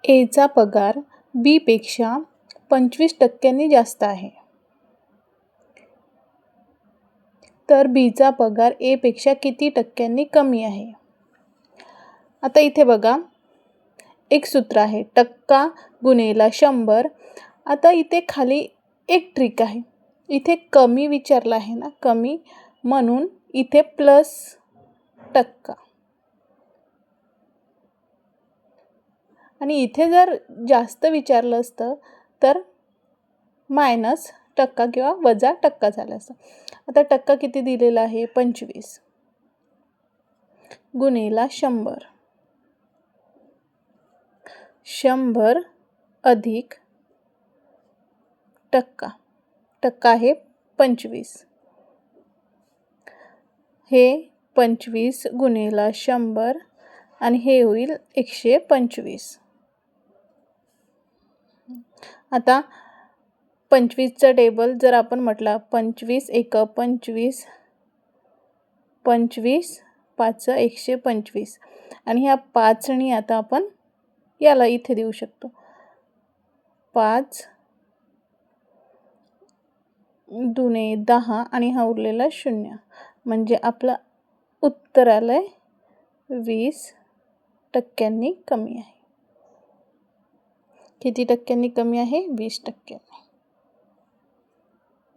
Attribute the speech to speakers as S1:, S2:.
S1: एचा पगार बी पेक्षा 25% जास्त आहे, तर बीचा पगार ए पेक्षा किती टक्क्यांनी कमी आहे? आता इथे बघा, एक सूत्र आहे टक्का गुणेला 100. आता इथे खाली एक ट्रिक आहे. इथे कमी विचारलं आहे ना, कमी, म्हणून इथे प्लस टक्का, आणि इथे जर जास्त विचारलं असतं तर मायनस टक्का किंवा वजा टक्का झाला असतं. आता टक्का किती दिलेला आहे? 25 गुणेला 100. 100 अधिक टक्का, टक्का आहे 25. हे 25 गुणेला 100 आणि हे होईल 125. आता 25चा टेबल जर आपण म्हटला, 25 एक 25, 25 पाच 125, आणि ह्या 5नी आता आपण याला इथे देऊ शकतो. 5 दुने 10 आणि हा उरलेला 0, म्हणजे आपलं उत्तर आलंय 20% कमी आहे. किती टक्क्यांनी कमी आहे? 20%.